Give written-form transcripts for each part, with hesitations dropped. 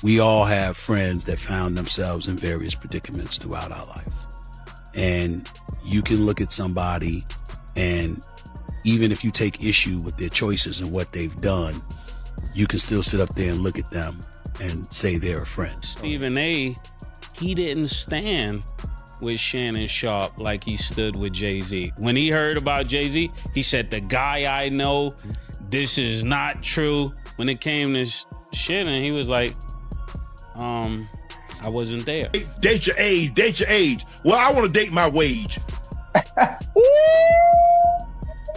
We all have friends that found themselves in various predicaments throughout our life. And you can look at somebody, and even if you take issue with their choices and what they've done, you can still sit up there and look at them and say they're a friend. StephenA, he didn't stand with Shannon Sharpe like he stood with Jay-Z. When he heard about Jay-Z, he said, the guy I know, this is not true. When it came to Shannon, he was like, I wasn't there. Date your age, date your age. Well, I want to date my wage.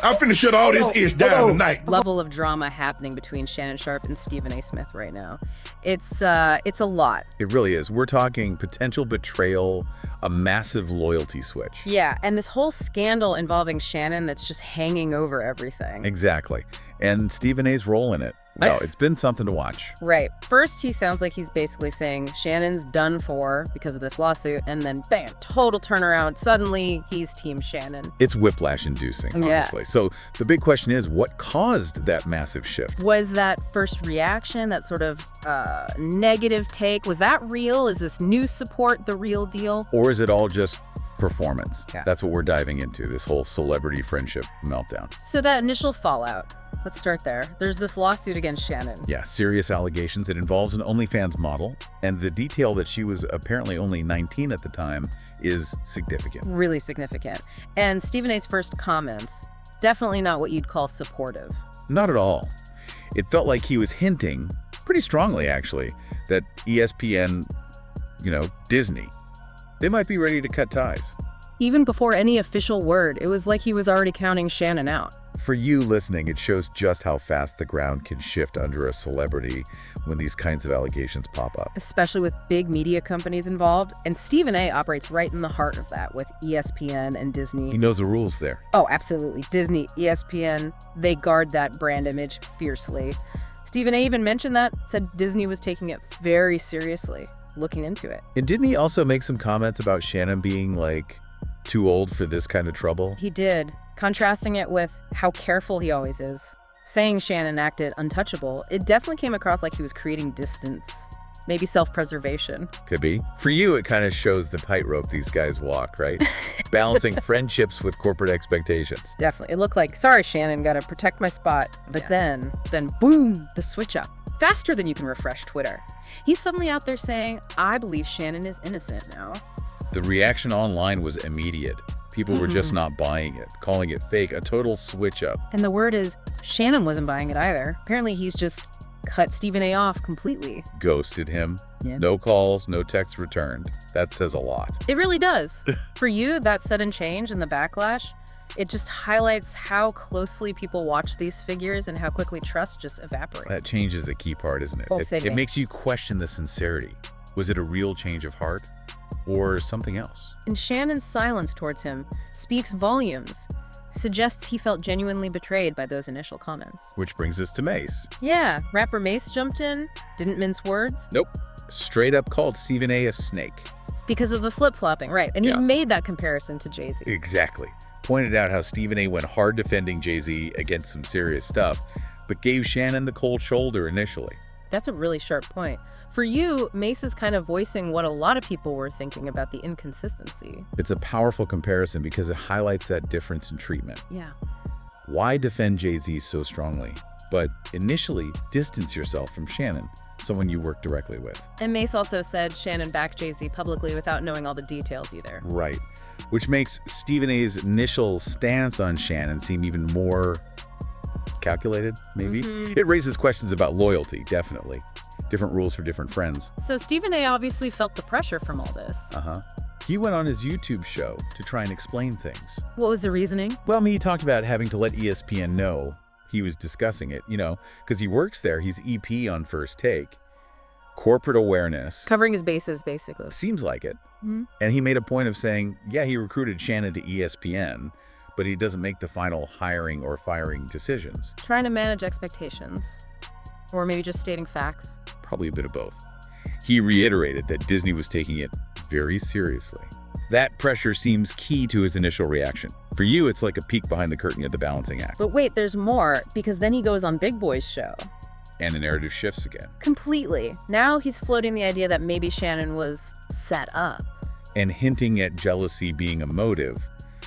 I'm finna shut all this ish down tonight. Level of drama happening between Shannon Sharpe and Stephen A. Smith right now. It's a lot. It really is. We're talking potential betrayal, a massive loyalty switch. Yeah, and this whole scandal involving Shannon that's just hanging over everything. Exactly. And Stephen A's role in it. Well, it's been something to watch. Right. First, he sounds like he's basically saying Shannon's done for because of this lawsuit, and then bam, total turnaround. Suddenly, he's Team Shannon. It's whiplash-inducing, honestly. Yeah. So the big question is, what caused that massive shift? Was that first reaction, that sort of negative take, was that real? Is this new support the real deal? Or is it all just performance? Yeah. That's what we're diving into, this whole celebrity friendship meltdown. So that initial fallout, let's start there. There's this lawsuit against Shannon. Yeah, serious allegations. It involves an OnlyFans model, and the detail that she was apparently only 19 at the time is significant. Really significant. And Stephen A's first comments, definitely not what you'd call supportive. Not at all. It felt like he was hinting, pretty strongly actually, that ESPN, Disney, they might be ready to cut ties. Even before any official word, it was like he was already counting Shannon out. For you listening, it shows just how fast the ground can shift under a celebrity when these kinds of allegations pop up. Especially with big media companies involved. And Stephen A operates right in the heart of that with ESPN and Disney. He knows the rules there. Oh, absolutely. Disney, ESPN, they guard that brand image fiercely. Stephen A even mentioned that, said Disney was taking it very seriously, looking into it. And didn't he also make some comments about Shannon being, too old for this kind of trouble? He did, contrasting it with how careful he always is. Saying Shannon acted untouchable, it definitely came across like he was creating distance. Maybe self-preservation. Could be. For you, it kind of shows the tightrope these guys walk, right? Balancing friendships with corporate expectations. Definitely. It looked like, sorry, Shannon, gotta protect my spot. But then boom, the switch up. Faster than you can refresh Twitter. He's suddenly out there saying, I believe Shannon is innocent now. The reaction online was immediate. People were just not buying it, calling it fake, a total switch up. And the word is, Shannon wasn't buying it either. Apparently he's just cut Stephen A off completely. Ghosted him. Yeah. No calls, no texts returned. That says a lot. It really does. For you, that sudden change and the backlash, it just highlights how closely people watch these figures and how quickly trust just evaporates. That change is the key part, isn't it? Oh, It makes you question the sincerity. Was it a real change of heart or something else? And Shannon's silence towards him speaks volumes, suggests he felt genuinely betrayed by those initial comments. Which brings us to Mace. Yeah, rapper Mace jumped in, didn't mince words. Nope. Straight up called StephenA a snake. Because of the flip-flopping, right. And he made that comparison to Jay-Z. Exactly. Pointed out how StephenA went hard defending Jay-Z against some serious stuff, but gave Shannon the cold shoulder initially. That's a really sharp point. For you, Mace is kind of voicing what a lot of people were thinking about the inconsistency. It's a powerful comparison because it highlights that difference in treatment. Yeah. Why defend Jay-Z so strongly, but initially distance yourself from Shannon, someone you work directly with? And Mace also said Shannon backed Jay-Z publicly without knowing all the details either. Right. Which makes Stephen A's initial stance on Shannon seem even more calculated, maybe? It raises questions about loyalty, definitely. Different rules for different friends. So Stephen A obviously felt the pressure from all this. He went on his YouTube show to try and explain things. What was the reasoning? Well, he talked about having to let ESPN know he was discussing it, because he works there. He's EP on First Take. Corporate awareness. Covering his bases, basically. Seems like it. And he made a point of saying, yeah, he recruited Shannon to ESPN, but he doesn't make the final hiring or firing decisions. Trying to manage expectations. Or maybe just stating facts. Probably a bit of both. He reiterated that Disney was taking it very seriously. That pressure seems key to his initial reaction. For you, it's like a peek behind the curtain at the balancing act. But wait, there's more, because then he goes on Big Boy's show. And the narrative shifts again. Completely. Now he's floating the idea that maybe Shannon was set up. And hinting at jealousy being a motive,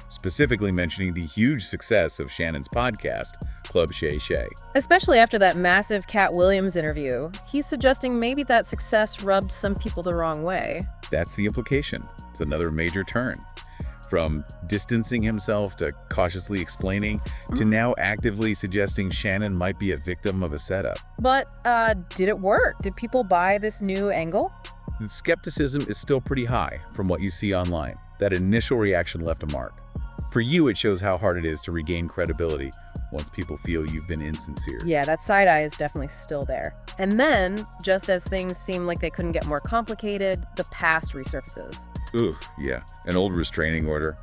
specifically mentioning the huge success of Shannon's podcast, Club Shay Shay. Especially after that massive Cat Williams interview, he's suggesting maybe that success rubbed some people the wrong way. That's the implication. It's another major turn. From distancing himself to cautiously explaining to now actively suggesting Shannon might be a victim of a setup. But did it work? Did people buy this new angle? The skepticism is still pretty high from what you see online. That initial reaction left a mark. For you, it shows how hard it is to regain credibility once people feel you've been insincere. Yeah, that side eye is definitely still there. And then, just as things seem like they couldn't get more complicated, the past resurfaces. Ooh, yeah. An old restraining order.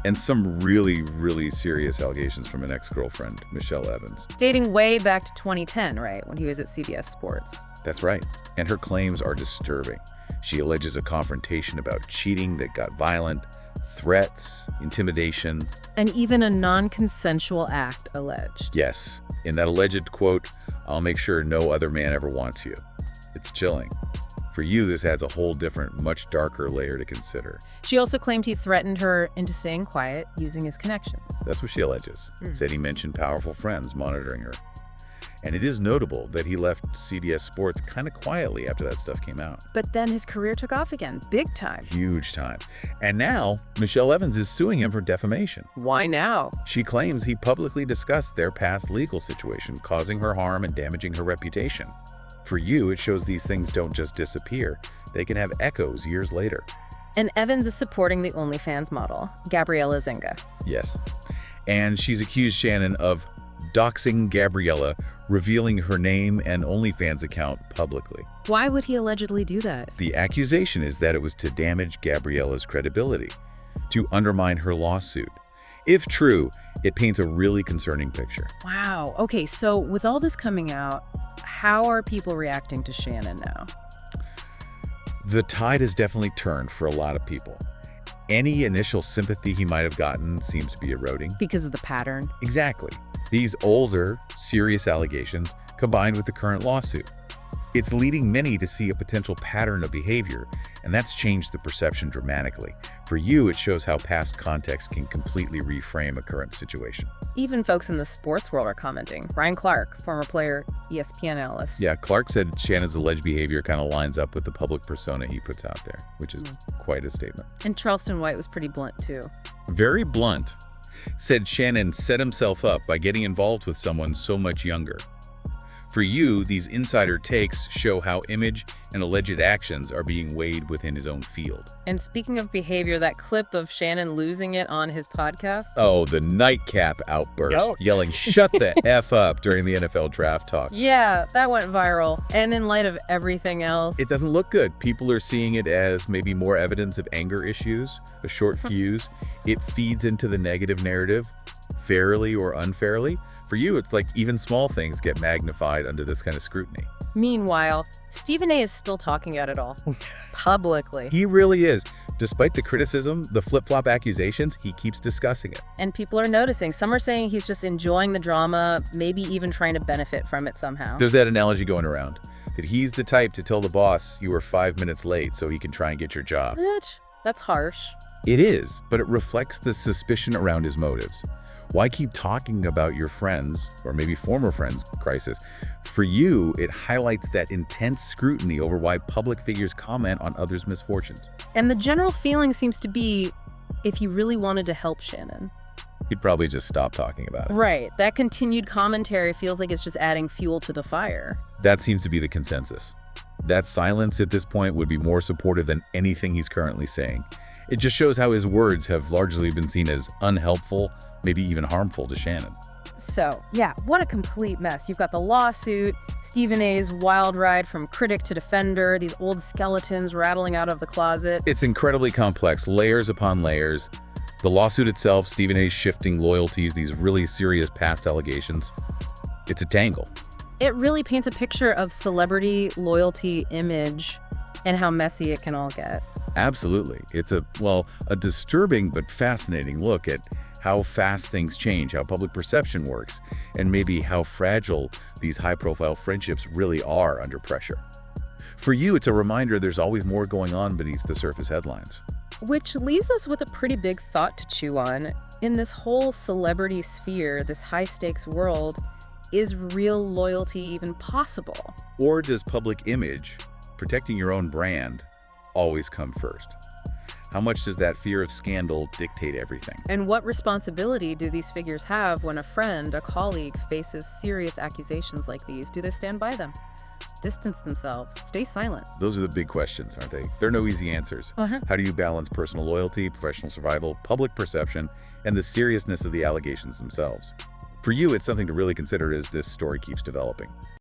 And some really, really serious allegations from an ex-girlfriend, Michelle Evans. Dating way back to 2010, right? When he was at CBS Sports. That's right. And her claims are disturbing. She alleges a confrontation about cheating that got violent, threats, intimidation. And even a non-consensual act alleged. Yes. In that alleged quote, "I'll make sure no other man ever wants you." It's chilling. For you, this adds a whole different, much darker layer to consider. She also claimed he threatened her into staying quiet using his connections. That's what she alleges. Said he mentioned powerful friends monitoring her. And it is notable that he left CBS Sports kind of quietly after that stuff came out. But then his career took off again, big time. Huge time. And now, Michelle Evans is suing him for defamation. Why now? She claims he publicly discussed their past legal situation, causing her harm and damaging her reputation. For you, it shows these things don't just disappear. They can have echoes years later. And Evans is supporting the OnlyFans model, Gabriella Zinga. Yes. And she's accused Shannon of doxing Gabriella, revealing her name and OnlyFans account publicly. Why would he allegedly do that? The accusation is that it was to damage Gabriella's credibility, to undermine her lawsuit. If true, it paints a really concerning picture. Wow. Okay, so with all this coming out, how are people reacting to Shannon now? The tide has definitely turned for a lot of people. Any initial sympathy he might have gotten seems to be eroding. Because of the pattern? Exactly. These older, serious allegations combined with the current lawsuit. It's leading many to see a potential pattern of behavior, and that's changed the perception dramatically. For you, it shows how past context can completely reframe a current situation. Even folks in the sports world are commenting. Ryan Clark, former player, ESPN analyst. Yeah, Clark said Shannon's alleged behavior kind of lines up with the public persona he puts out there, which is quite a statement. And Charleston White was pretty blunt, too. Very blunt. Said Shannon set himself up by getting involved with someone so much younger. For you, these insider takes show how image and alleged actions are being weighed within his own field. And speaking of behavior, that clip of Shannon losing it on his podcast. Oh, the nightcap outburst, yelling, "Shut the F up" during the NFL draft talk. Yeah, that went viral. And in light of everything else. It doesn't look good. People are seeing it as maybe more evidence of anger issues, a short fuse. It feeds into the negative narrative, fairly or unfairly. For you, it's like even small things get magnified under this kind of scrutiny. Meanwhile, StephenA is still talking about it all. Publicly. He really is. Despite the criticism, the flip-flop accusations, he keeps discussing it. And people are noticing. Some are saying he's just enjoying the drama, maybe even trying to benefit from it somehow. There's that analogy going around, that he's the type to tell the boss you were 5 minutes late so he can try and get your job. Bitch, that's harsh. It is, but it reflects the suspicion around his motives. Why keep talking about your friends, or maybe former friends, crisis? For you, it highlights that intense scrutiny over why public figures comment on others' misfortunes. And the general feeling seems to be, if he really wanted to help Shannon, he'd probably just stop talking about it. Right. That continued commentary feels like it's just adding fuel to the fire. That seems to be the consensus. That silence at this point would be more supportive than anything he's currently saying. It just shows how his words have largely been seen as unhelpful, maybe even harmful to Shannon. So, yeah, what a complete mess. You've got the lawsuit, StephenA's wild ride from critic to defender, these old skeletons rattling out of the closet. It's incredibly complex, layers upon layers. The lawsuit itself, StephenA's shifting loyalties, these really serious past allegations. It's a tangle. It really paints a picture of celebrity, loyalty, image, and how messy it can all get. Absolutely. It's a disturbing but fascinating look at how fast things change, how public perception works, and maybe how fragile these high-profile friendships really are under pressure. For you, it's a reminder there's always more going on beneath the surface headlines. Which leaves us with a pretty big thought to chew on. In this whole celebrity sphere, this high-stakes world, is real loyalty even possible? Or does public image, protecting your own brand, always come first? How much does that fear of scandal dictate everything? And what responsibility do these figures have when a friend, a colleague, faces serious accusations like these? Do they stand by them? Distance themselves? Stay silent? Those are the big questions, aren't they? There are no easy answers. How do you balance personal loyalty, professional survival, public perception, and the seriousness of the allegations themselves? For you, it's something to really consider as this story keeps developing.